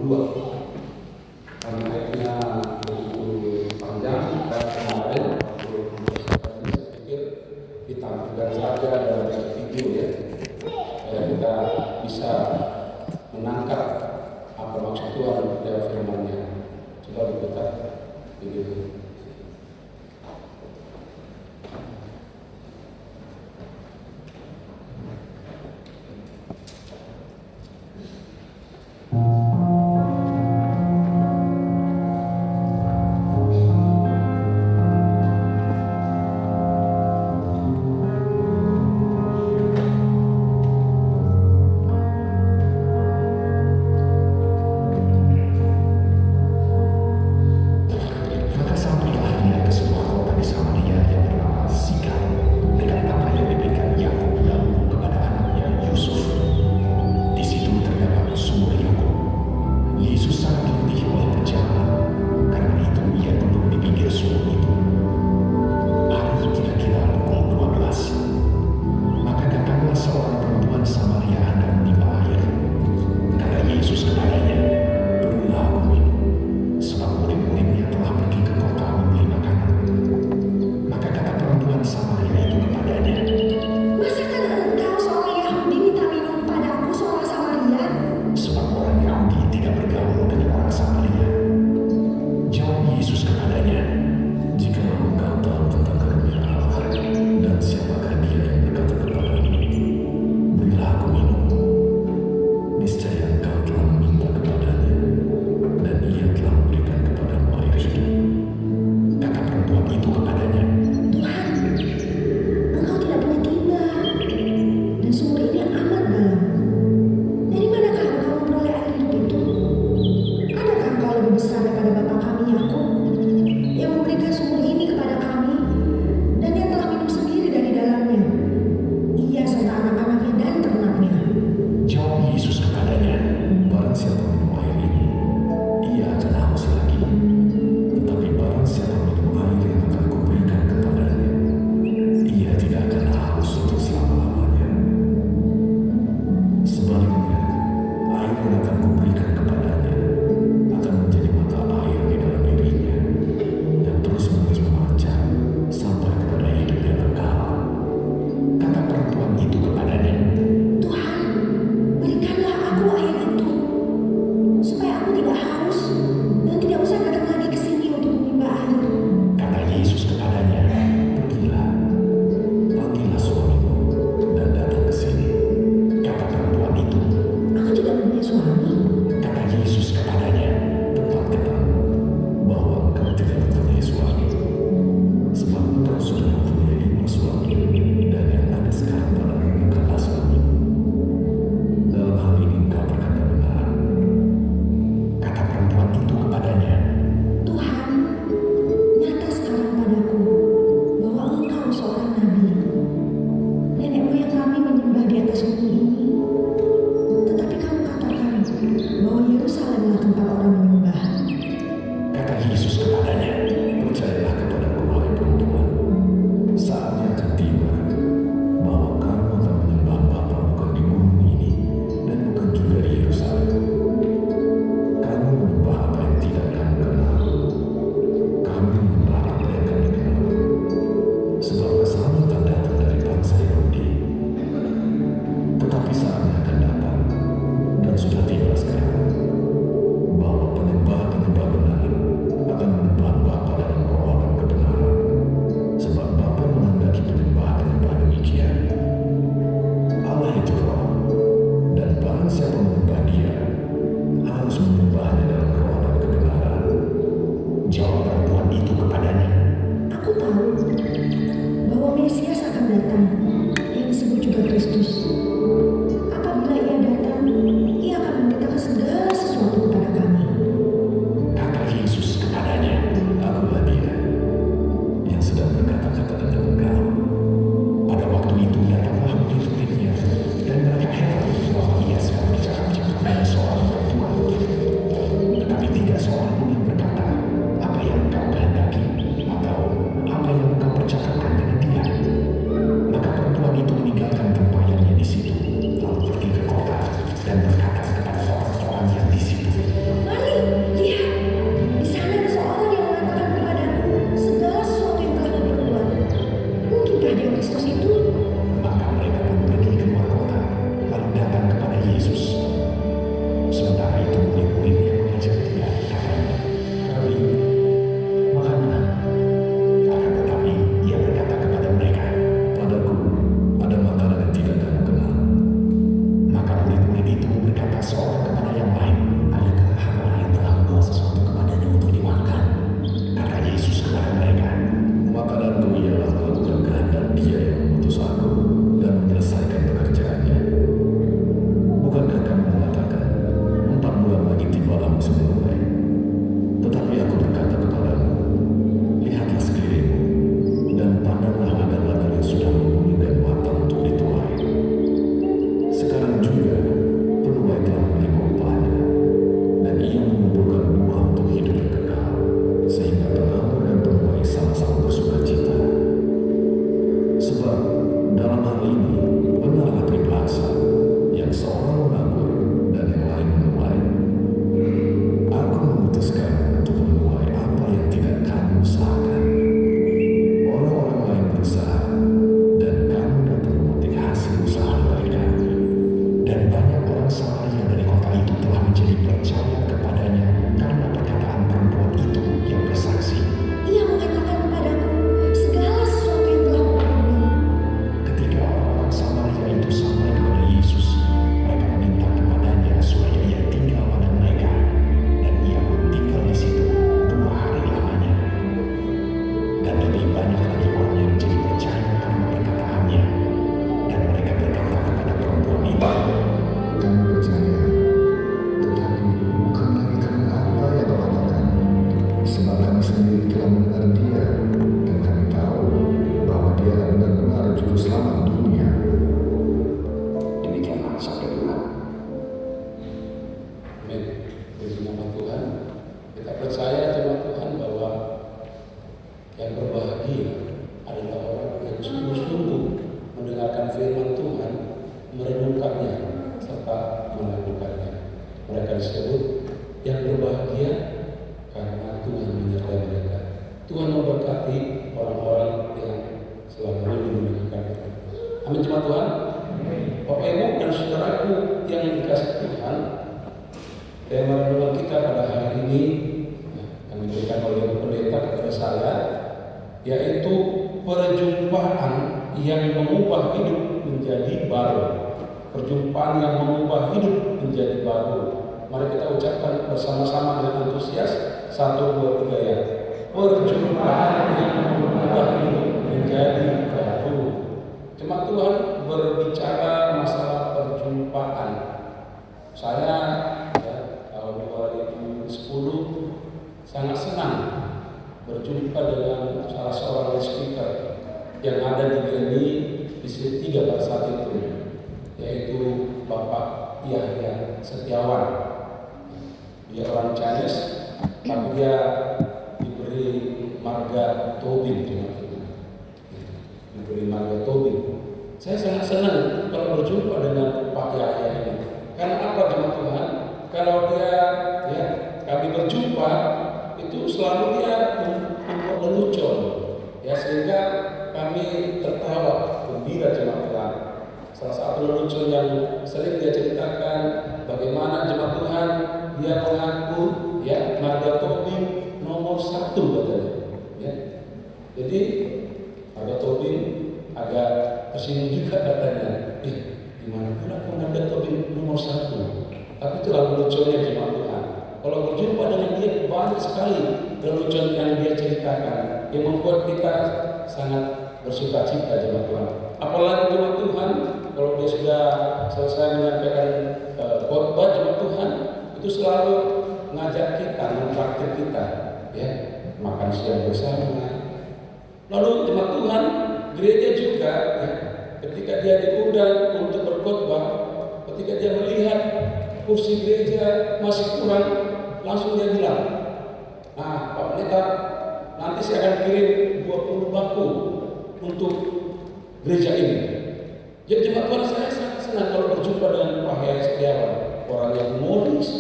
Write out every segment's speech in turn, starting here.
22. Karena ayatnya begitu panjang dan kemarin waktu tadi saya pikir ditampilkan saja dalam video ya, supaya kita bisa menangkap apa maksud Tuhan dari firman-Nya. Coba diputar begitu. nama Tuhan. Kita percaya jemaat Tuhan bahwa yang berbahagia adalah orang yang sungguh-sungguh mendengarkan firman Tuhan, merenungkannya, serta melakukannya. Mereka disebut yang berbahagia karena Tuhan menyertai mereka. Tuhan memberkati orang-orang yang selama ini mendengarkan firman. Amin jemaat Tuhan. Bapak Ibu dan saudaraku yang dikasihi Tuhan, tema renungan kita pada hari ini yang diberikan oleh Ibu Pendeta kepada saya, yaitu perjumpaan yang mengubah hidup menjadi baru. Perjumpaan yang mengubah hidup menjadi baru. Mari kita ucapkan bersama-sama dengan antusias. 1, 2, 3 ya. Perjumpaan yang mengubah hidup menjadi baru. Jemaat Tuhan berbicara masalah perjumpaan. Saya tahun 2010 sangat senang berjumpa dengan salah seorang speaker yang ada di GMI di Salatiga pada saat itu, yaitu Bapak Yahya Setiawan. Dia orang Chinese, tapi dia diberi marga Tobin, diberi marga Tobin. Saya sangat senang kalau berjumpa dengan Pak Yahya ini. Karena apa jemaat Tuhan? Kalau dia, kami berjumpa itu selalu dia membuat lelucon, sehingga kami tertawa gembira jemaat Tuhan. Salah satu lelucon yang sering dia ceritakan bagaimana jemaat Tuhan dia mengaku marga Tobin nomor 1 katanya. Jadi marga Tobin agak tersinggung juga katanya. Gimana pula marga Tobin nomor 1? Tapi itulah leluconnya jemaat Tuhan. Kalau berjumpa dengan dia banyak sekali lelucon yang dia ceritakan yang membuat kita sangat bersuka cita jemaat Tuhan. Apalagi jemaat Tuhan kalau dia sudah selesai menyampaikan khotbah jemaat Tuhan, itu selalu ngajak kita, mentraktir kita, makan siang bersama. Lalu jemaat Tuhan, gereja juga, ketika dia diundang untuk berkhotbah, ketika dia melihat kursi gereja masih kurang, langsung dia bilang, Pak Pendeta, nanti saya akan kirim 20 bangku untuk gereja ini. Jadi jemaat Tuhan, saya sangat senang kalau berjumpa dengan Pak Yahya Setiawan, orang yang humoris,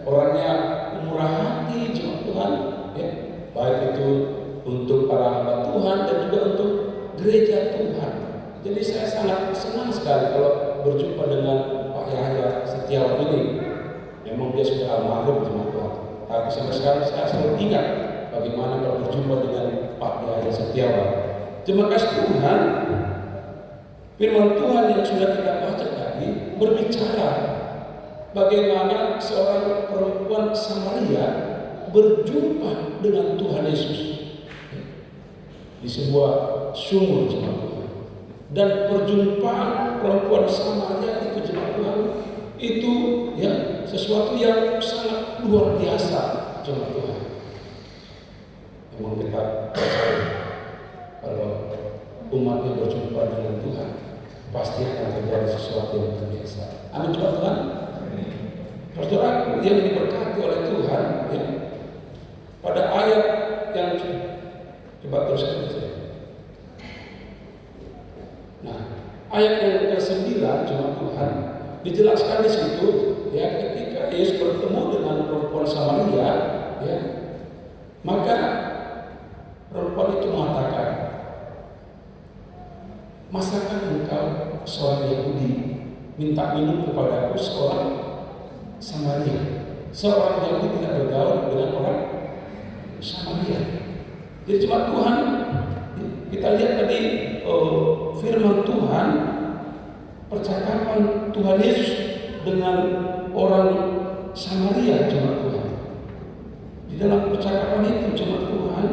orangnya murah hati jemaat Tuhan, baik itu untuk para hamba Tuhan dan juga untuk gereja Tuhan. Jadi saya sangat senang sekali kalau berjumpa dengan Pak Yahya Setiawan ini. Memang dia sudah almarhum jemaat Tuhan, tapi sampai sekarang saya selalu ingat bagaimana kalau berjumpa dengan Pak Yahya Setiawan. Jemaat kasih Tuhan, firman Tuhan yang sudah kita baca tadi berbicara bagaimana seorang perempuan Samaria berjumpa dengan Tuhan Yesus di sebuah sumur jemaat Tuhan. Dan perjumpaan perempuan Samaria itu jemaat Tuhan itu sesuatu yang sangat luar biasa jemaat Tuhan. Memang kita percaya kalau umatnya berjumpa dengan Tuhan pasti akan terjadi sesuatu yang luar biasa. Amin jemaat Tuhan. Saudara yang diberkati oleh Tuhan, pada ayat yang coba teruskan saja. Nah, ayat yang ke-9 jemaat Tuhan dijelaskan di situ, ketika Yesus bertemu dengan perempuan Samaria, maka perempuan itu mengatakan, "Masakah engkau seorang Yahudi minta minum kepadaku seorang Samaria?" Seorang Yahudi tidak bergaul dengan orang Samaria. Jadi jemaat Tuhan, kita lihat tadi firman Tuhan, percakapan Tuhan Yesus dengan orang Samaria jemaat Tuhan. Di dalam percakapan itu jemaat Tuhan,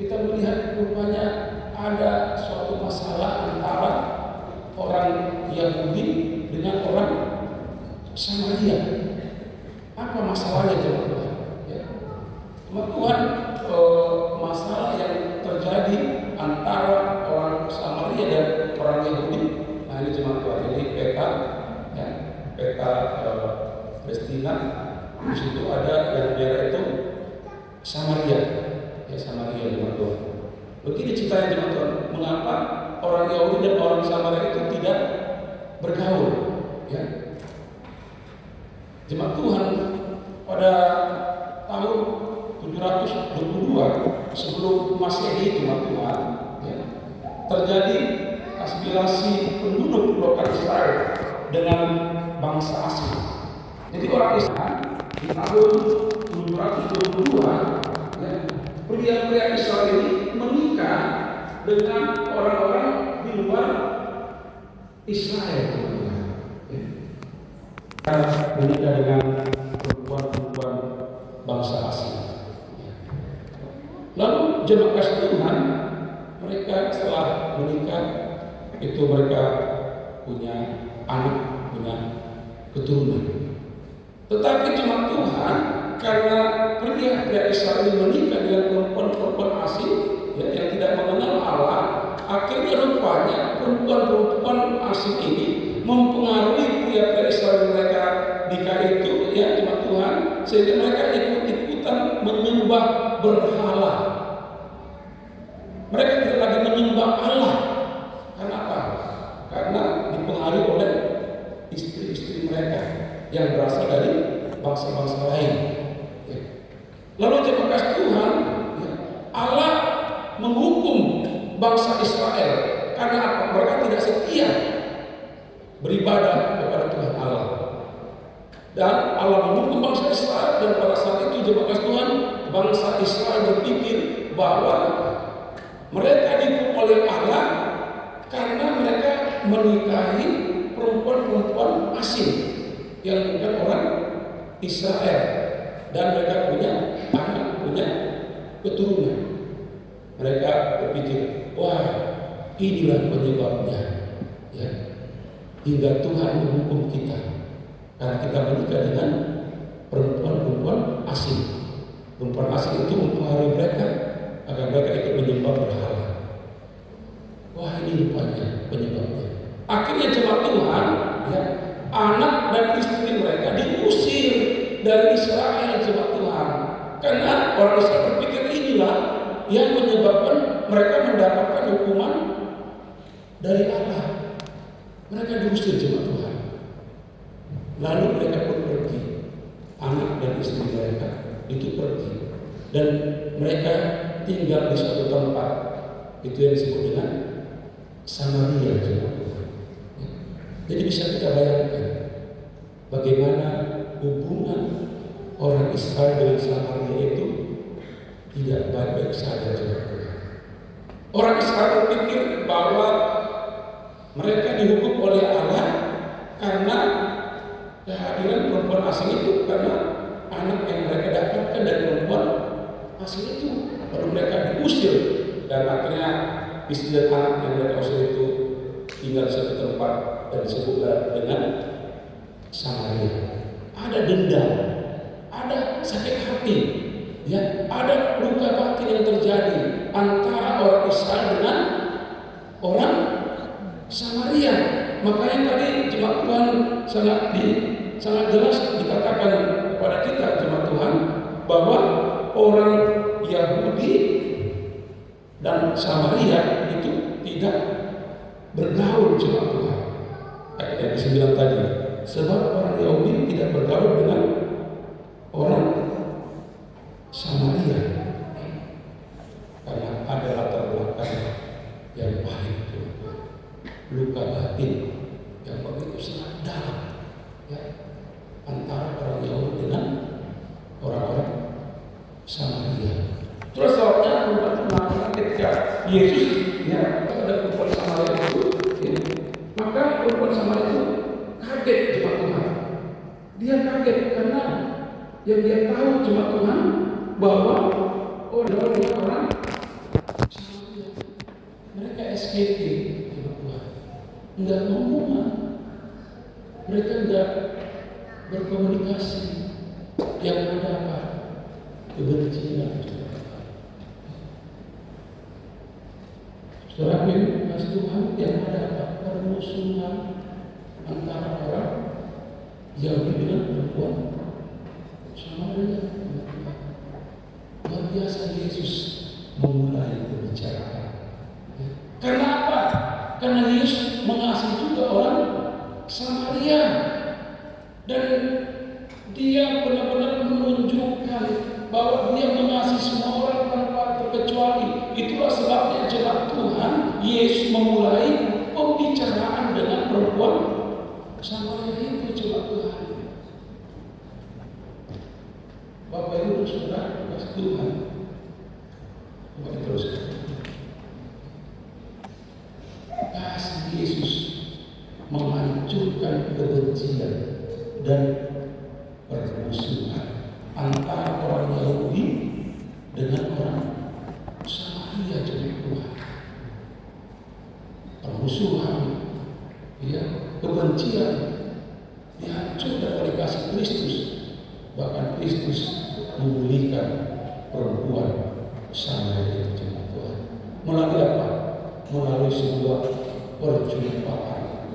kita melihat rupanya ada suatu masalah antara orang Yahudi dengan orang Samaria. Apa masalahnya jemaat Tuhan? Jemaat Tuhan, masalah yang terjadi antara orang Samaria dan orang Yahudi. Nah ini jemaat Tuhan, ini peta Palestina Di situ ada yang daerah itu Samaria, ya Samaria jemaat Tuhan. Begini ceritanya jemaat Tuhan, mengapa orang Yahudi dan orang Samaria itu tidak bergaul, ya. Jemaat Tuhan, pada tahun 722 sebelum Masehi jemaat Tuhan, ya, terjadi asimilasi penduduk lokal Israel dengan bangsa asing. Jadi orang Israel di tahun 722, ya, pria-pria Israel ini menikah dengan orang-orang di luar Israel. Menikah dengan perempuan-perempuan bangsa asing. Lalu jemaat kasih Tuhan, mereka setelah menikah itu mereka punya anak, punya keturunan. Tetapi jemaat Tuhan, karena pria-pria Israel menikah dengan perempuan-perempuan asing, ya, yang tidak mengenal Allah, akhirnya rupanya perempuan-perempuan asing ini mempengaruhi pria-pria Israel mereka nikah itu, ya jemaat Tuhan, sehingga mereka ikut-ikutan menyembah berhala. Mereka tidak lagi menyembah Allah. Karena apa? Karena dipengaruhi oleh istri-istri mereka yang berasal dari bangsa-bangsa lain. Ya. Lalu jemaat kasih Tuhan, ya, Allah menghukum bangsa Israel karena apa? Mereka tidak setia beribadah kepada Tuhan Allah. Dan Allah menghukum bangsa Israel, dan pada saat itu jemaat kasih Tuhan, bangsa Israel berpikir bahwa mereka dihukum oleh Allah karena mereka menikahi perempuan-perempuan asing yang bukan orang Israel, dan mereka punya anak, punya keturunan. Mereka berpikir, wah, inilah penyebabnya, ya, hingga Tuhan menghukum kita karena kita menikah dengan perempuan-perempuan asing. Perempuan asing itu mempengaruhi mereka agar mereka ikut menyembah berhala. Wah, ini rupanya penyebabnya. Akhirnya jemaat Tuhan, ya, anak dan istri mereka diusir dari Israel jemaat Tuhan. Karena orang Israel berpikir inilah yang menyebabkan mereka mendapatkan hukuman dari Allah. Mereka diusir jemaat Tuhan. Lalu mereka pun pergi. Anak dan istri mereka itu pergi. Dan mereka tinggal di suatu tempat. Itu yang disebut dengan Samaria jemaat Tuhan. Jadi bisa kita bayangkan bagaimana hubungan orang Israel dengan Samaria itu tidak baik-baik saja jemaat Tuhan. Orang Israel berpikir bahwa mereka dihukum oleh Allah karena kehadiran perempuan asing itu, karena anak yang mereka dapatkan dari perempuan asing itu. Lalu mereka diusir, dan akhirnya istri dan anak yang mereka usir itu tinggal di satu tempat dan disebutlah dengan Samaria. Ada dendam, ada sakit hati, ya, ada luka batin yang terjadi antara orang Israel dengan orang Samaria. Makanya tadi jemaat Tuhan sangat jelas dikatakan kepada kita jemaat Tuhan bahwa orang Yahudi dan Samaria itu tidak bergaul jemaat Tuhan. Ayat 9 tadi, sebab orang Yahudi tidak bergaul dengan orang Samaria karena ada latar belakang yang pahit, luka batin yang begitu sangat dalam, ya, antara orang Yahudi dengan orang-orang Samaria. Terus soalnya ketika Yesus, ya, ada perempuan Samaria itu, ya, maka perempuan Samaria itu kaget jemaat Tuhan. Dia kaget karena yang dia tahu jemaat Tuhan bahwa orang Samaria mereka SKP jemaat Tuhan, enggak ngomong, mereka enggak berkomunikasi, yang ada apa? Kebencian. Saudara kasih Tuhan, yang ada apa? Permusuhan antara orang Yahudi dengan perempuan benar-benar menunjukkan bahwa dia mengasihi semua orang tanpa terkecuali. Itulah sebabnya jemaat Tuhan, Yesus memulai pembicaraan dengan perempuan Samaria itu, jemaat Tuhan. Bapak Ibu Saudara, kasih Tuhan. Coba diteruskan. Kasih Yesus menghancurkan kebencian dan permusuhan antara orang Yahudi dengan orang Samaria, jemaat Tuhan. Permusuhan, ya, kebencian dihancurkan oleh kasih Kristus. Bahkan Kristus memulihkan perempuan Samaria itu, jemaat Tuhan. Melalui apa? Melalui sebuah perjumpaan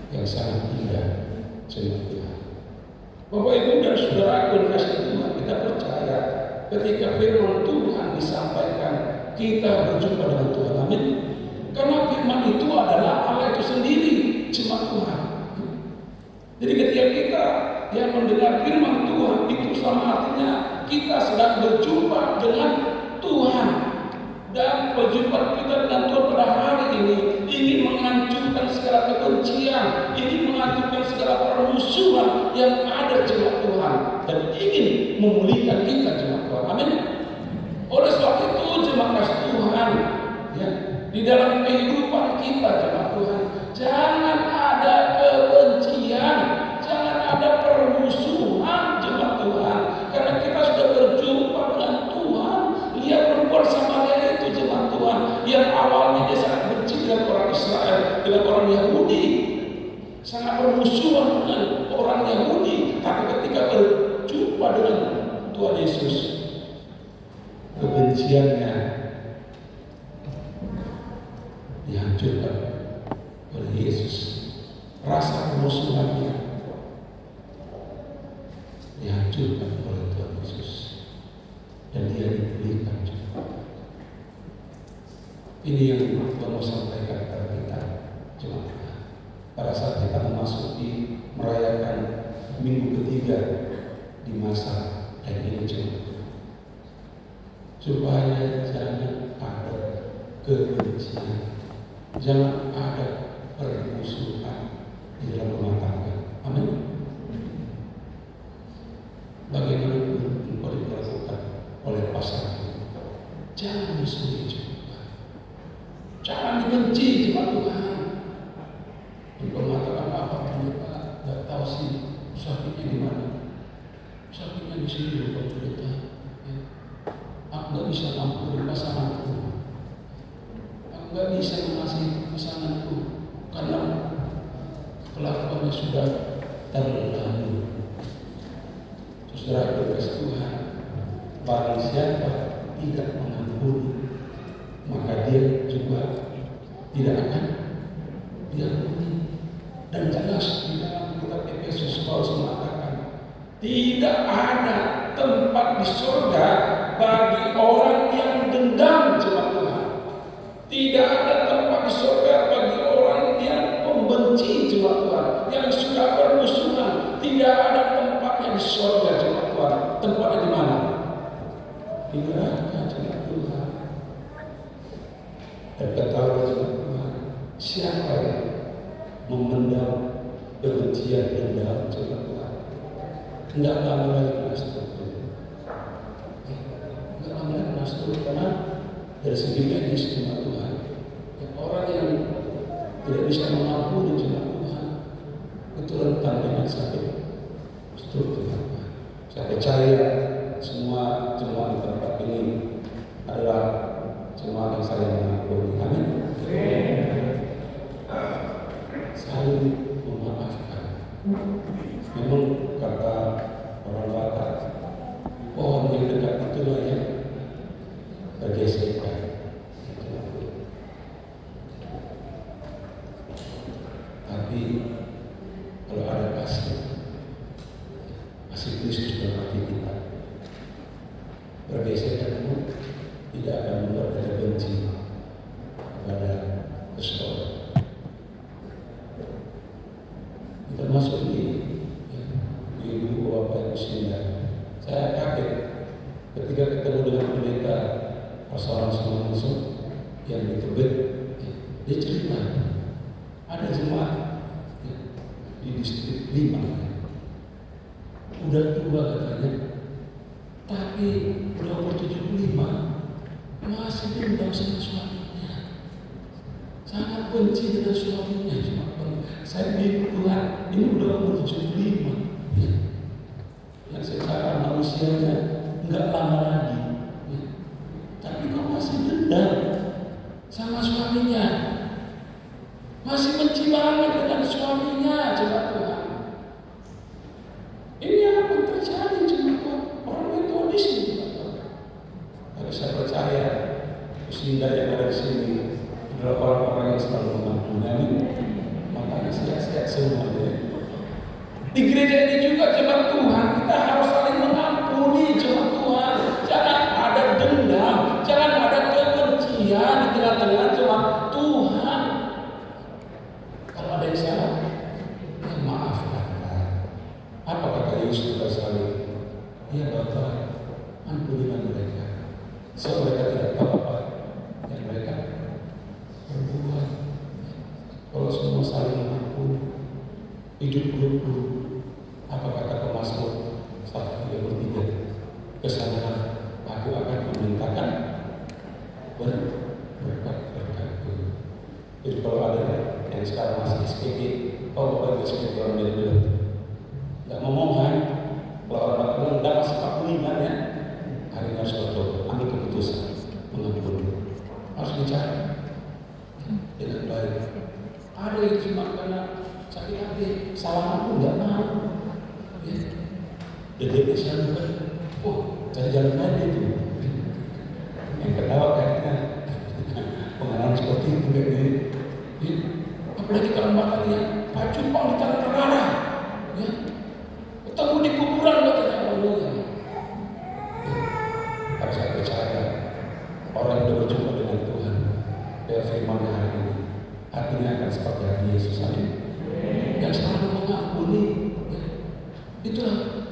yang sangat indah, jemaat Tuhan. Bapak Ibu dan Saudara yang kasih Tuhan, kita percaya ketika firman Tuhan disampaikan, kita berjumpa dengan Tuhan. Amin. Karena firman itu adalah Allah itu sendiri, jemaat Tuhan. Jadi ketika kita yang mendengar firman Tuhan, itu sama artinya kita sedang berjumpa dengan Tuhan. Dan perjumpaan kita dengan Tuhan pada hari ini ingin menghancurkan segala kebencian, ingin menghancurkan segala permusuhan yang ada, jemaat Tuhan, dan ingin memulihkan kita, jemaat Tuhan. Amin. Oleh sebab itu, jemaat kasih Tuhan, ya, di dalam kehidupan kita, jemaat Tuhan, jangan ada kebencian, jangan ada permusuhan, jemaat Tuhan, karena kita sudah berjumpa dengan Tuhan. Lihat perempuan Samaria itu, jemaat Tuhan, yang awalnya dia sangat benci dengan orang Israel, dengan orang Yahudi, sangat bermusuhan dengan orang Yahudi, tapi ketika berjumpa dengan Tuhan Yesus, kebenciannya dihancurkan oleh Yesus. Rasa permusuhannya dihancurkan oleh Tuhan Yesus, dan dia dipulihkan. Ini yang Tuhan mau sampaikan kepada kita, jemaat. Pada saat kita memasuki merayakan minggu ketiga di masa yang ini, jemaat, supaya jangan ada kebencian, jangan ada permusuhan di dalam rumah tangga. Amin. Bagaimana engkau diperlakukan oleh pasangan, jangan musuhi juga, jangan dibenci, jemaat Tuhan. Engkau mengatakan apa pendeta, nggak tahu sih sakitnya di mana, sakitnya di sini loh pendeta. Aku nggak bisa ngampuni pasanganku, aku nggak bisa mengasihi pasanganku karena kelakuannya sudah terlalu. Saudara berkasih Tuhan, barang siapa tidak mengampuni, maka dia juga tidak akan diampuni. Dan jelas di dalam kitab Efesus Paulus mengatakan, tidak ada tempat di surga bagi orang yang dendam, jemaat Tuhan. Tidak ada tempat di surga bagi orang yang membenci, jemaat Tuhan, yang sudah bermusuhan. Tidak ada tempatnya di surga, jemaat Tuhan. Tempatnya di mana? Di neraka, jemaat Tuhan. Dan ketahui, jemaat Tuhan, siapa yang memendam kebencian dendam, jemaat Tuhan, tidak lama lagi nasib. Tidak lama lagi nasib, karena dari segi medis, jemaat Tuhan, orang yang tidak bisa mengampuni, jemaat Tuhan, itu rentan dengan sakit stroke, jemaat Tuhan. Saya percaya semua jemaat di tempat ini adalah jemaat yang saya mengampuni. Amin. Saling memaafkan. Memang kata orang Batak, pohon yang dekat itulah yang bergesekan. Tapi kalau ada kasih Kristus dalam hati kita, bergesekan pun tidak akan membuat kita benci kepada seseorang. Termasuk di ibu bapak yang usia Pas orang semua masuk yang di Tebet, dia cerita ada jemaat di distrik 5, udah tua katanya, tapi udah umur 75 masih dendam sama suaminya, sangat benci dengan suaminya. Cuma saya bilang, Tuhan, ini udah umur 75 ya. Yang secara manusianya enggak lama lagi ya. Tapi kok masih dendam sama suaminya, masih benci banget dengan suaminya. Coba Tuhan, ini apa yang terjadi? Coba Tuhan, orang Metodis ini. Tapi saya percaya Usinda yang ada di sini adalah orang-orang yang selalu mengampuni. Makanya sehat-sehat semua ya. Di gereja ini juga jemaat Tuhan, kita harus saling mengampuni jemaat Tuhan. Jangan ada dendam, jangan ada kebencian di tengah-tengah jemaat Tuhan. Kalau ada yang salah, ya maafkan. Apa kata Yesus pada salib? Ya Bapa, ampunilah mereka, sebab mereka tidak tahu apa yang mereka perbuat. Kalau semua saling mengampuni, hidup rukun. Apa kata Mazmur 133? Kesana aku akan memintakan berkat-berkat. Jadi kalau ada yang sekarang masih SPG, kalau bukan SPG orang beda-beda, nggak memohon, kalau orang bilang nggak masih 45 ya, hari ini harus betul ambil keputusan mengampuni, harus bicara dengan baik. Ada yang cuma karena sakit hati, salah aku nggak mau. Jadi saya bukan, cari jalan lain itu. Yang ketawa kayaknya pengalaman seperti itu kayak gini. Apalagi kalau makannya baju pang di tanah darah, ya. Ketemu di kuburan katanya Allah. Tapi saya percaya orang yang berjumpa dengan Tuhan, dia firman hari ini, hatinya akan seperti hati Yesus tadi, yang selalu mengampuni. Itulah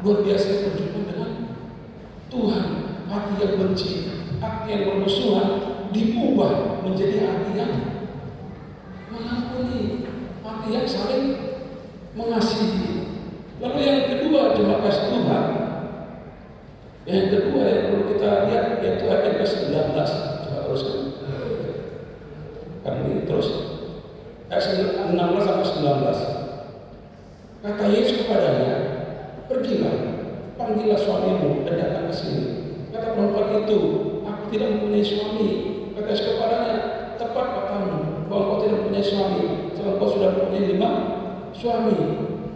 luar biasa berjumpa dengan Tuhan. Hati yang benci, hati yang bermusuhan diubah menjadi hati yang mengampuni, hati yang saling mengasihi. Lalu yang kedua, jemaat kasih Tuhan, yang kedua yang perlu kita lihat yaitu ayat ke-19. Coba teruskan. Kan ini terus ayat 16 sampai 19. Kata Yesus kepadanya, pergilah, panggillah suamimu dan datang ke sini. Kata perempuan itu, aku tidak mempunyai suami. Kata Yesus kepadanya, tepat katamu bahwa kau tidak mempunyai suami, sebab kau sudah mempunyai 5 suami,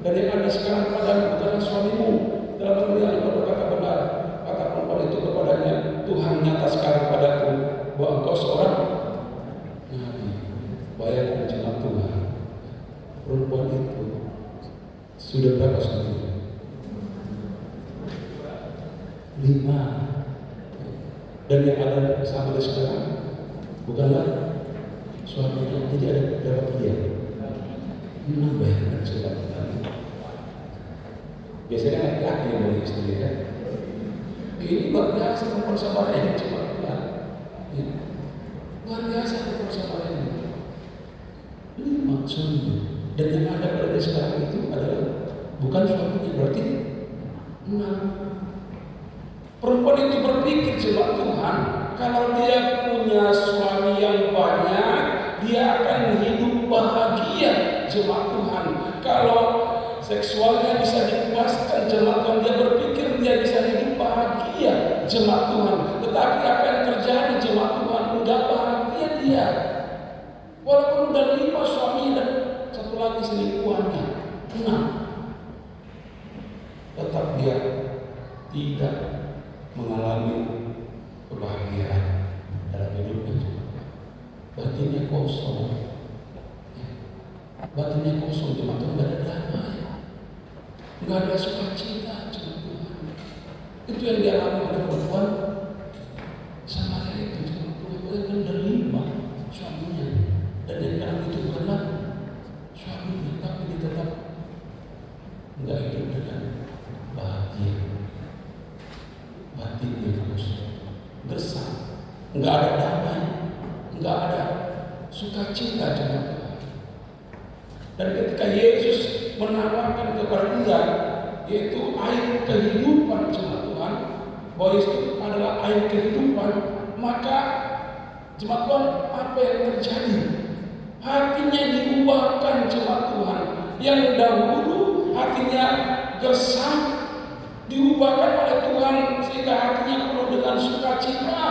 dan yang ada sekarang padamu bukanlah suamimu. Dalam hal engkau berkata benar. Kata perempuan itu kepadanya, Tuhan nyata sekarang padaku bahwa engkau seorang nabi. Bayangkan jemaat Tuhan, perempuan itu sudah berapa suaminya? 5. Dan yang ada sampai sekarang bukanlah suaminya. Jadi ada berapa dia? 6. Bayangkan sudah. Biasanya laki-laki yang boleh istri kan. Ini luar biasa persamaan ini cuma Tuhan. Ya. Luar biasa persamaan ini. 5 suaminya. Dan yang ada pada sekarang itu adalah bukan suaminya, berarti 6. Perempuan itu berpikir jemaat Tuhan, kalau dia punya suami yang banyak, dia akan hidup bahagia jemaat Tuhan. Kalau seksualnya bisa dipuaskan jemaat Tuhan, dia berpikir dia bisa hidup bahagia jemaat Tuhan. Tetapi apa yang terjadi jemaat Tuhan, enggak bahagia dia. Walaupun udah 5 suami dan 1 lagi selingkuhannya, 6, tetap dia tidak mengalami kebahagiaan dalam hidupnya. Batinnya kosong. Batinnya kosong, cuma Tuhan tidak ada damai, tidak ada sukacita. Itu yang dialami oleh perempuan Samaria itu. Perempuan kan ada 5 suaminya, dan yang dalam itu bukanlah suaminya, tapi dia tetap tidak hidup dengan bahagia. Batinnya kosong, gersang. nggak ada damai, nggak ada sukacita jemaat Tuhan. Dan ketika Yesus menawarkan kepada dia, yaitu air kehidupan jemaat Tuhan, bahwa itu adalah air kehidupan, maka jemaat Tuhan, apa yang terjadi? Hatinya diubahkan jemaat Tuhan. Yang dahulu hatinya gersang, diubahkan oleh Tuhan sehingga hatinya penuh dengan sukacita.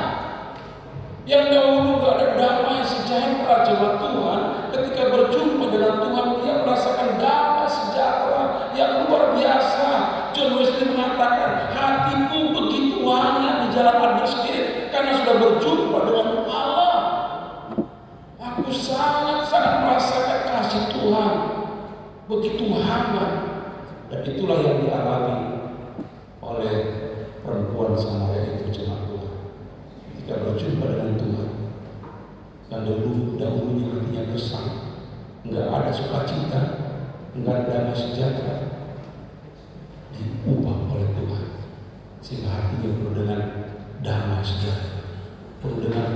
Yang dahulu gak ada damai sejahtera jemaat Tuhan, ketika berjumpa dengan Tuhan dia merasakan damai sejahtera yang luar biasa. John Wesley mengatakan, hatiku begitu hangat di jalan Alkitab karena sudah berjumpa dengan Allah. Aku sangat-sangat merasakan kasih Tuhan, begitu hangat. Dan itulah yang dialami oleh perempuan Samaria itu jemaat Tuhan. Ketika berjumpa dengan Tuhan, yang dahulunya hatinya gersang, enggak ada sukacita, enggak ada damai sejahtera, diubah oleh Tuhan sehingga hatinya penuh dengan damai sejahtera, penuh dengan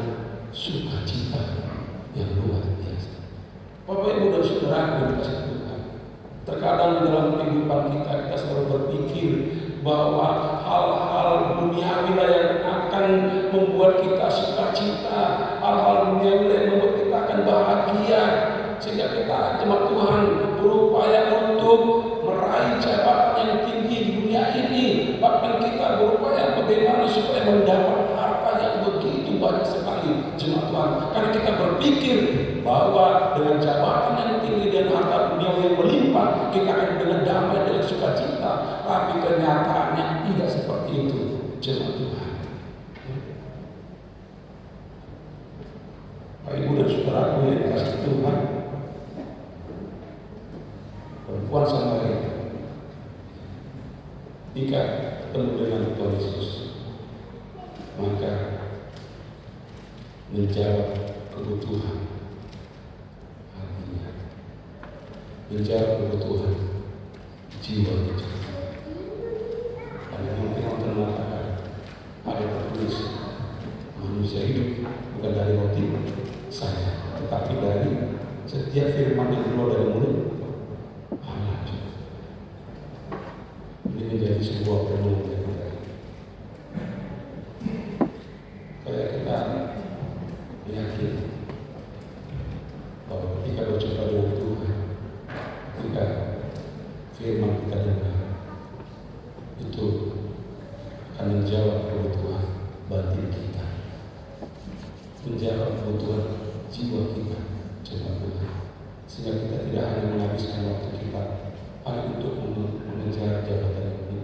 sukacita yang luar biasa. Bapak Ibu dan Saudara yang dikasihi Tuhan, terkadang di dalam kehidupan kita selalu berpikir bahwa hal-hal duniawi yang akan membuat kita sukacita, hal-hal duniawi yang membuat kita akan bahagia, sehingga kita jemaat Tuhan berupaya untuk meraih jabatan yang tinggi di dunia ini. Bahkan kita berupaya bagaimana supaya mendapat harta yang begitu banyak sekali jemaat Tuhan, karena kita berpikir bahwa dengan jabatan yang tinggi dan harta dunia yang melimpah kita akan dengan damai, dengan sukacita. Tapi kenyataannya tidak seperti itu jemaat Tuhan. Bapak Ibu dan Saudaraku yang dikasihi Tuhan, perempuan Samaria jika ketemu dengan Tuhan Yesus, maka menjawab kebutuhan hatinya, menjawab kebutuhan jiwanya. Karena mungkin orang mengatakan ada tertulis, manusia hidup bukan dari roti saja, tetapi dari setiap firman yang keluar dari mulut Allah. Ini menjadi sebuah perenungan bagi kita. Kayak kita yakin bahwa ketika berjumpa dengan Tuhan, ketika firman kita dengar, itu akan menjawab kebutuhan batin kita, menjawab kebutuhan jiwa kita jemaat Tuhan, sehingga kita tidak hanya menghabiskan waktu kita hanya untuk mengejar jabatan yang ini,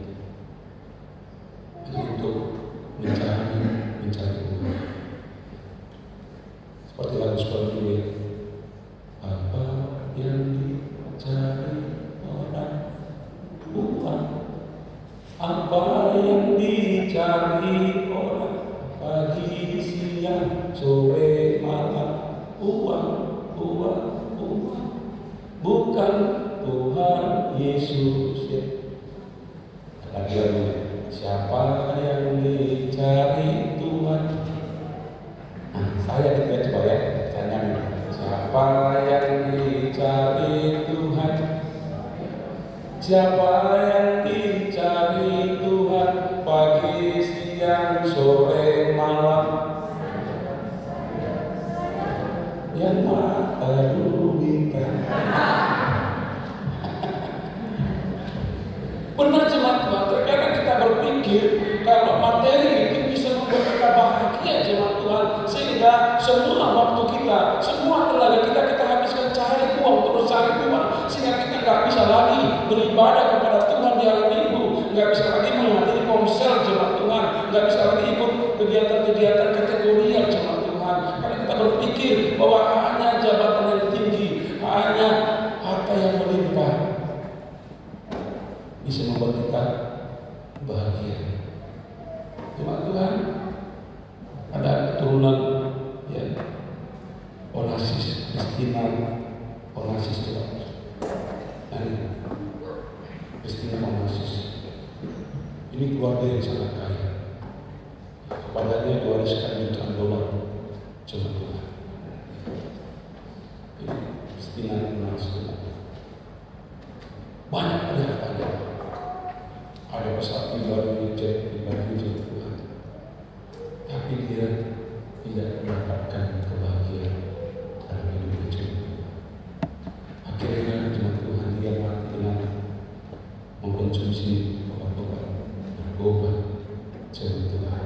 hanya untuk mencari Tuhan. Seperti lagu sekolah ini, apa yang dicari orang Tuhan, apa yang dicari orang pagi, siang, sore, malam, uang, bukan Tuhan Yesus. Lagi-lagi, siapa yang dicari Tuhan? Nah, saya tidak coba ya, tanya siapa yang dicari Tuhan? Siapa yang dicari Tuhan pagi, siang, sore, malam? Yang mata duikan. Benar jemaat Tuhan, terkadang kita berpikir kalau materi itu bisa membuat kita bahagia jemaat Tuhan, sehingga semua waktu kita, semua tenaga kita habiskan cari uang, terus cari uang, sehingga kita nggak bisa lagi beribadah kepada Tuhan di hari Minggu, nggak bisa lagi menghadiri komsel jemaat Tuhan, nggak bisa lagi ikut kegiatan-kegiatan kategorial jemaat Tuhan, karena kita berpikir bahwa hanya jabatan yang tinggi, hanya harta yang melimpah bisa membuat kita bahagia. Jemaat Tuhan, ada keturunan ya, Onasius, Kristina Onasius Tuhan. Dan Kristina Onasius ini keluarga yang sangat kaya. kepadanya diwariskan jutaan dolar. Coba Tuhan. Ini Kristina masuk. Banyak ada. Ada pesawat pribadi jet Tuhan. Tapi dia tidak mendapatkan kebahagiaan dalam hidupnya juga. Akhirnya cuma Tuhan dia mati dengan mengkonsumsi obat-obat, narkoba. Cuma Tuhan.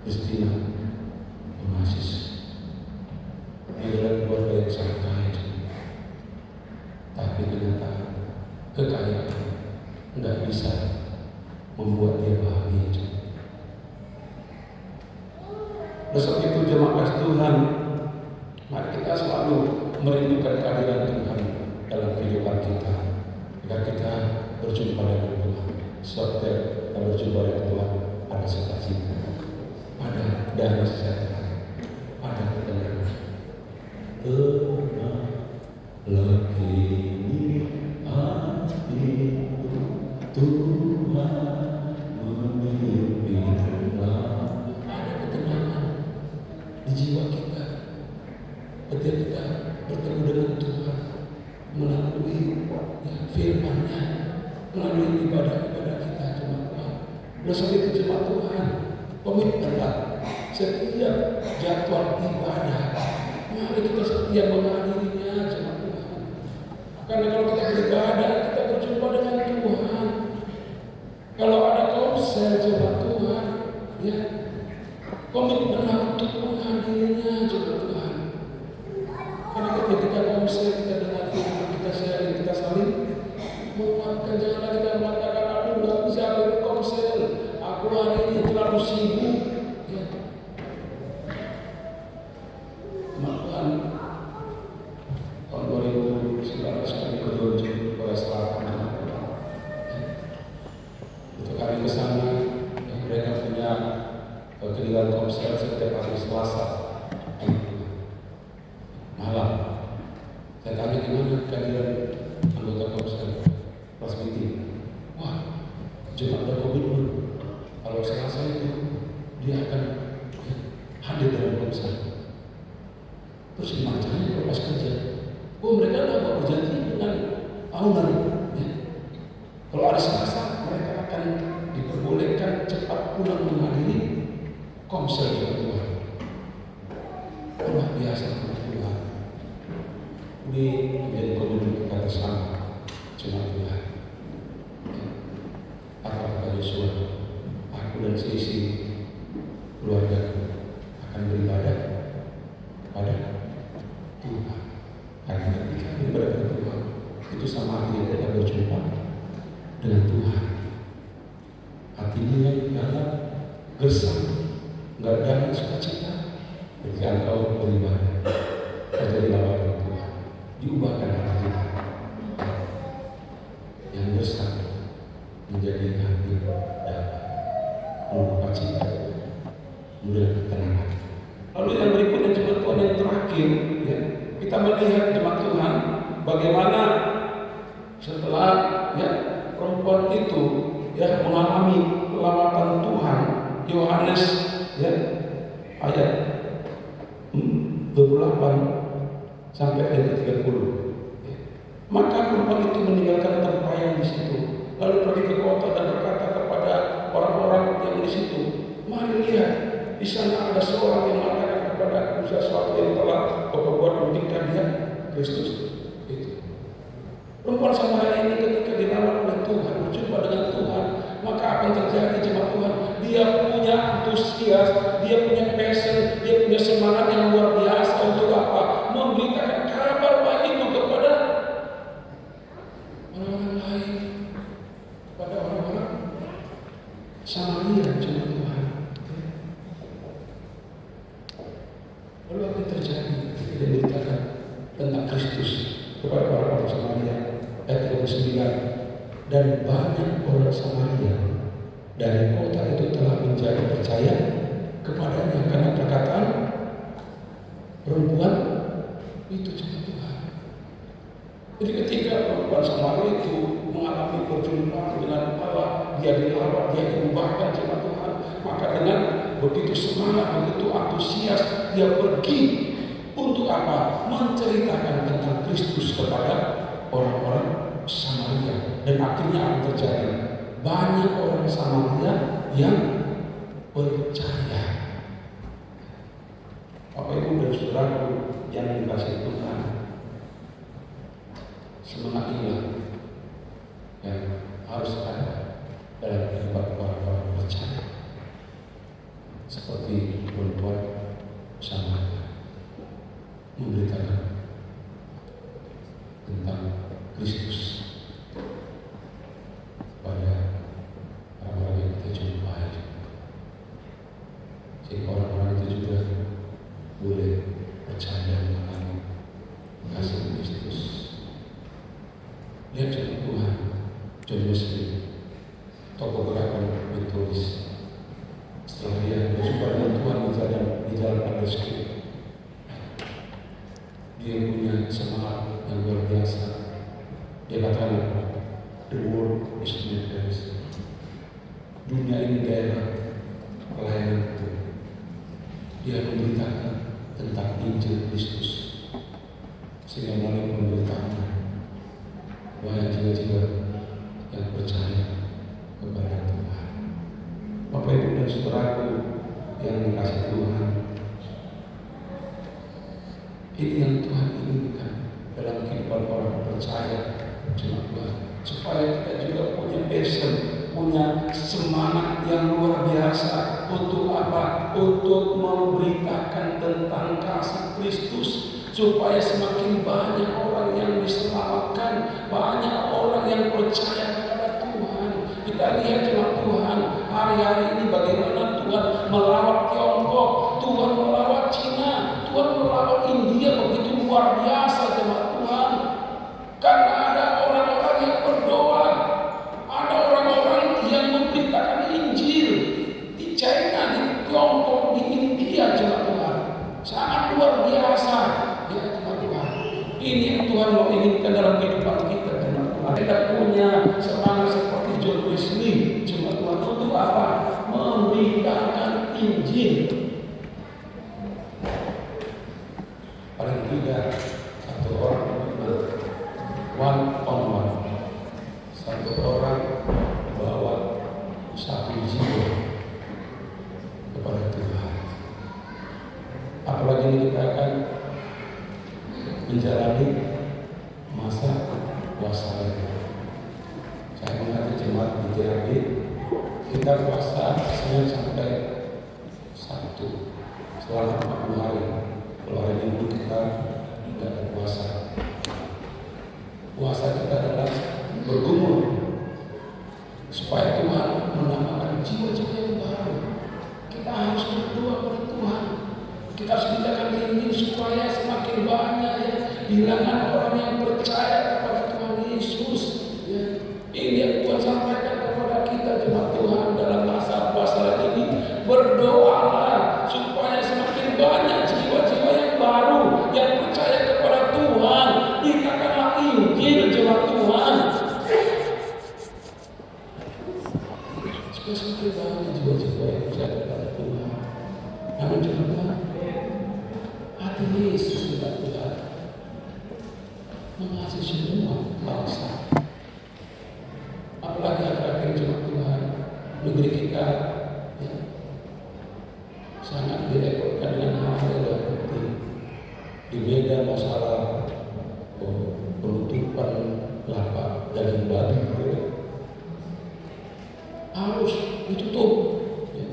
Kristina Onassis. Dia adalah keluarga yang sangat kaya. Tapi ternyata kekayaan nggak bisa membuat dia bahagia. Oleh sebab itu jemaat Tuhan, mari kita selalu merindukan kehadiran Tuhan dalam kehidupan kita, agar kita berjumpa dengan Tuhan. Sebab kita berjumpa dengan Tuhan ada sukacita, ada damai sejahtera, ada ketenangan. Lebih hati Tuhan memimpinlah. Ada ketenangan di jiwa kita ketika kita bertemu dengan Tuhan melalui firman-Nya, melalui ibadah-ibadah kita jemaat Tuhan. Oleh sebab itu jemaat Tuhan, komitmenlah setiap jadwal ibadah. Mari kita setia menghadirinya jemaat Tuhan. Karena kalau kita beribadah, kita berjumpa dengan Tuhan. Kalau ada konser jemaat Tuhan, ya komitmenlah untuk menghadirinya jemaat Tuhan. Karena ketika konser kita dengar firman, kita sharing, kita saling menguatkan. Janganlah kita mengatakan, aduh nggak bisa ikut konser, aku hari ini terlalu sibuk. Ya. Tuhan, tahun 2019 kami ke Korea Selatan. Untuk kami ke sana, mereka punya kegiatan konser setiap hari Selasa malam. Saya tanya gimana kehadiran anggota konser pas meeting. Wah, jemaat berkomitmen kalau Selasa itu dia akan hadir dalam konser. Terus gimana caranya pas kerja? Oh, mereka dapat berjanji dengan owner. Ya. Kalau hari Selasa mereka akan diperbolehkan cepat pulang menghadiri konser Tuhan. Luar biasa Tuhan. Ini menjadi komitmen kita bersama. Cuma Tuhan. Apa kata Yosua? Aku dan Sisi keluarga akan beribadah pada Tuhan. Karena ketika beribadah pada Tuhan, itu sama artinya kita berjumpa dengan Tuhan. Hatinya dalam gersang, nggak ada sukacita. Ketika engkau beribadah, terjadilah pada Tuhan. Diubahkan hati kita yang gersang menjadi hati damai, menumpah cinta, kemudian ketenangan. Lalu yang berikutnya jemaat Tuhan yang terakhir, ya, kita melihat jemaat Tuhan bagaimana setelah ya perempuan itu ya mengalami lawatan Tuhan. Yohanes ya ayat 28 sampai ayat 30. Ya. Maka perempuan itu meninggalkan tempayan di situ, lalu pergi ke kota dan berkata kepada orang-orang yang di situ, mari lihat, di sana ada seorang yang mengatakan kepada aku sesuatu yang telah Bapak buat, mungkinkah dia Kristus? Itu. Perempuan Samaria ini ketika dirawat oleh Tuhan, berjumpa dengan Tuhan, maka apa yang terjadi jemaat Tuhan? Dia punya antusias, dia punya passion, dia punya semangat yang luar biasa untuk apa? Memberitakan kabar baik itu kepada orang-orang lain, kepada orang-orang Samaria jemaat Tuhan. Lalu apa yang terjadi ketika dia beritakan tentang Kristus kepada orang-orang Samaria? Ayat 29. Dan banyak orang Samaria dari kota itu telah menjadi percaya kepadanya karena perkataan perempuan itu jemaat Tuhan. Jadi ketika perempuan Samaria itu mengalami perjumpaan dengan Allah, dia dirawat, dia diubahkan jemaat Tuhan, maka dengan begitu semangat, begitu antusias, dia pergi untuk apa? Menceritakan tentang Kristus kepada orang-orang Samaria. Dan akhirnya apa terjadi? Banyak orang Samaria yang percaya. Bapak Ibu dan Saudaraku yang dikasihi Tuhan, semangat inilah yang harus ada dalam kehidupan orang-orang percaya, seperti perempuan Samaria memberitakan tentang Kristus pada orang-orang yang kita jumpai, sehingga orang-orang itu juga boleh percaya mengalami kasih Kristus. Lihat contoh Tuhan, John Wesley, tokoh gerakan Metodis. Setelah dia berjumpa dengan Tuhan di jalan Palestina, dia punya semangat yang luar biasa. Dia katakan, the world is my place. Dunia ini daerah pelayanan itu. Dia memberitakan tentang Injil Kristus, sehingga melalui pemberitaannya banyak jiwa-jiwa yang percaya kepada Tuhan. Bapak Ibu dan Saudaraku yang dikasihi Tuhan, ini yang Tuhan inginkan dalam kehidupan orang percaya jemaat Tuhan, supaya kita juga punya passion, punya semangat yang luar biasa. Untuk apa? Untuk memberitakan tentang kasih Kristus, supaya semakin banyak orang yang diselamatkan, banyak orang yang percaya kepada Tuhan. Kita lihat jemaat Tuhan, hari-hari ini bagaimana Tuhan melawat Tiongkok, Tuhan melawat Cina, Tuhan melawat India, begitu luar biasa jemaat Tuhan. Karena ada orang-orang yang berdoa, ada orang-orang yang memberitakan Injil di China, di Tiongkok, di India jemaat Tuhan. Sangat luar biasa ya jemaat Tuhan. Ini yang Tuhan mau inginkan dalam kehidupan kita jemaat Tuhan. Kita punya semangat seperti John Wesley jemaat Tuhan. Untuk apa? Memberitakan Injil. Paling tidak satu orang beriman, one on one, satu orang bawa satu jiwa kepada Tuhan. Apalagi ini kita akan menjalani masa puasa. Saya mengajar jemaat di JRB, kita puasa Senin sampai Sabtu selama 40 hari. Kalau hari Minggu kita tidak ada puasa. Puasa kita adalah bergumul supaya Tuhan menambahkan jiwa-jiwa yang baru. Kita harus berdoa kepada Tuhan. Kita harus mintakan ini supaya semakin banyak ya bilangan orang yang percaya kepada Tuhan Yesus. Ya. Ini yang Tuhan sampaikan kepada kita jemaat Tuhan dalam masa puasa ini. Berdoalah supaya semakin banyak jiwa-jiwa yang baru yang percaya kepada Tuhan. Beritakanlah Injil jemaat Tuhan. Supaya semakin banyak jiwa-jiwa yang percaya kepada Tuhan. Namun jemaat Tuhan, hati Yesus jemaat Tuhan mengasihi semua bangsa. Apalagi akhir-akhir jemaat Tuhan, negeri kita ya, sangat direpotkan dengan hal-hal yang penting. Di Medan masalah penutupan lapak daging babi ya, harus ditutup. Ya.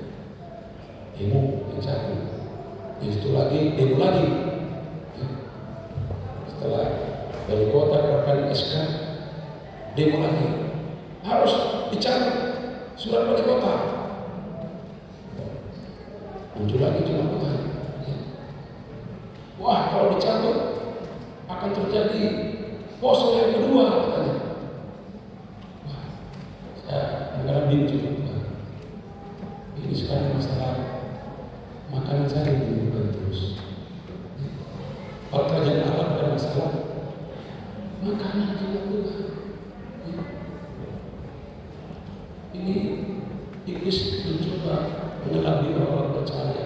Demo yang satu, itu lagi demo lagi. Ya. Setelah dari kota keluarkan SK, demo lagi, harus dicabut surat wali kota. Muncul lagi jemaat Tuhan. Ya. Wah, kalau dicabut akan terjadi poso yang kedua katanya. Wah, saya kadang-kadang bingung jemaat Tuhan. Ini sekarang masalah makanan saya diberikan terus. Kalau kerajaan Allah ada masalah makanan jemaat Tuhan. Ini Iblis mencoba mengelabui orang percaya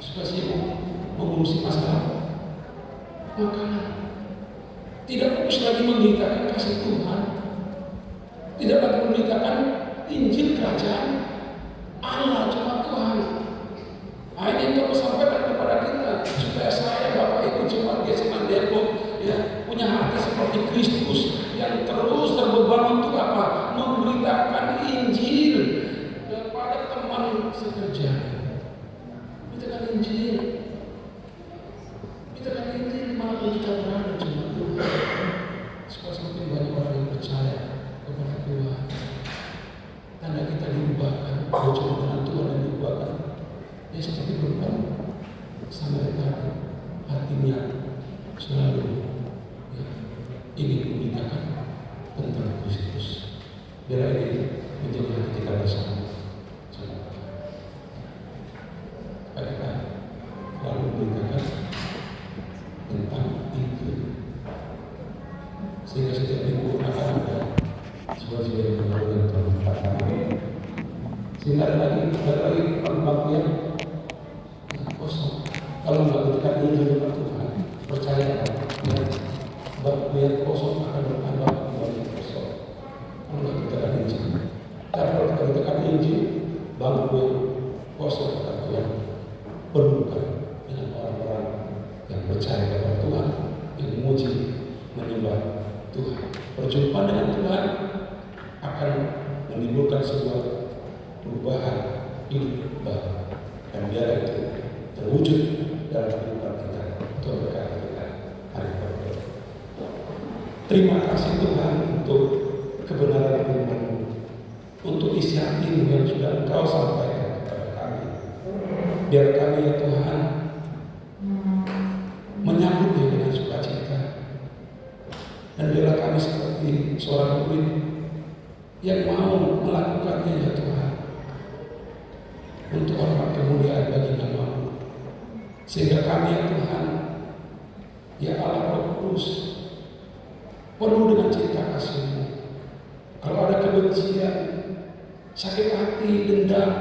supaya sibuk mengurusi masalah makanan. Tidak fokus lagi memberitakan kasih Tuhan, tidak lagi memberitakan Injil kerajaan Allah, cuma Tuhan. Nah, ini untuk sampaikan kepada kita supaya saya, Bapak, Ibu, cuma Getseman Depok ya, punya hati seperti Kristus yang terus terbeban untuk apa? Memberitakan Injil kepada teman sekerja. Beritakan Injil. Beritakan Injil dimanapun kita berada, cuma Tuhan. Supaya semakin banyak orang yang percaya kepada Tuhan. Tanda kita diubahkan, cuma dengan Tuhan yang diubahkan. Ya seperti berpan sampai tadi hatinya selalu ya, ingin memberitakan tentang Kristus. Biar ini menjadi hati kita bersama. Kita selalu memberitakan tentang Injil, sehingga setiap minggu akan ada sebuah-sebuah yang berbeda tentang sehingga ada lagi bangku yang kosong. Kalau memberitakan Injil tentang Tuhan, percaya ya, bangku yang kosong akan bertambah menjadi kosong. Kalau memberitakan Injil, tapi kalau kita memberitakan Injil, bangku yang kosong akan Tuhan penuhkan dengan orang-orang yang percaya kepada Tuhan, yang memuji, menyembah Tuhan. Perjumpaan dengan Tuhan akan menimbulkan sebuah perubahan hidup baru, dan biar itu terwujud dalam kehidupan kita. Tuhan berkata kita hari ini. Terima kasih Tuhan untuk kebenaran firman-Mu, untuk isi hati-Mu yang sudah Engkau sampaikan kepada kami. Biar kami ya Tuhan menyambutnya dengan sukacita, dan biarlah kami seperti seorang murid yang mau melakukannya ya Tuhan, untuk hormat kemuliaan bagi nama-Mu. Sehingga kami ya Tuhan, ya Allah Roh Kudus, penuh dengan cinta kasih-Mu. Kalau ada kebencian, sakit hati, dendam,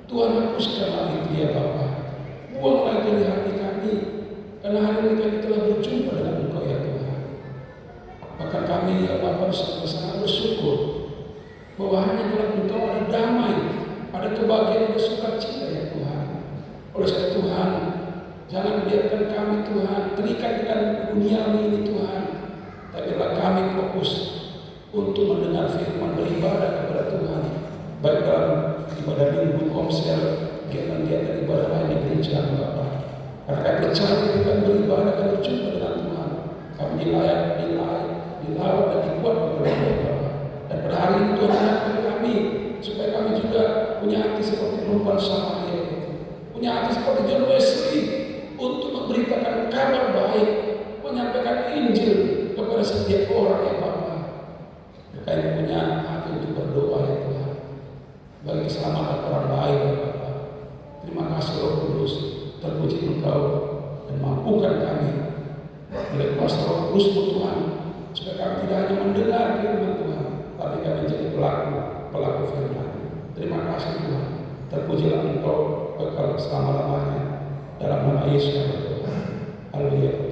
Tuhan hapuskanlah itu ya Bapa. Buanglah dari hati kami, karena hari ini kami telah berjumpa dengan Engkau ya Tuhan. Bahkan kami ya Bapa sangat bersyukur bahwa hanya dalam Engkau ada damai, ada kebahagiaan, ada sukacita ya Tuhan. Oleh sebab Tuhan, jangan biarkan kami Tuhan terikat dengan dunia ini Tuhan, tapi biarlah kami fokus untuk mendengar firman, beribadah kepada Tuhan, baik dalam ibadah minggu, komsel, kegiatan-kegiatan ibadah lain di gereja Bapak. Karena kami percaya kita beribadah dan berjumpa dengan Tuhan, kami dilawat dan dikuat oleh Bapak. Dan pada hari ini Tuhan mengingatkan kami supaya kami juga punya hati seperti perempuan Samaria itu, punya hati seperti John Wesley untuk memberitakan kabar baik, menyampaikan Injil kepada setiap orang ya Bapak. Kami punya hati untuk berdoa ya Tuhan bagi keselamatan orang lain ya Bapak. Terima kasih Roh Kudus, terpuji Engkau dan mampukan kami oleh kuasa Roh Kudus Tuhan, supaya kami tidak hanya mendengar firman Tuhan, tapi kami menjadi pelaku firman. Terima kasih Tuhan, terpujilah Engkau kekal selama-lamanya, dalam nama Yesus yang berdoa. Haleluya.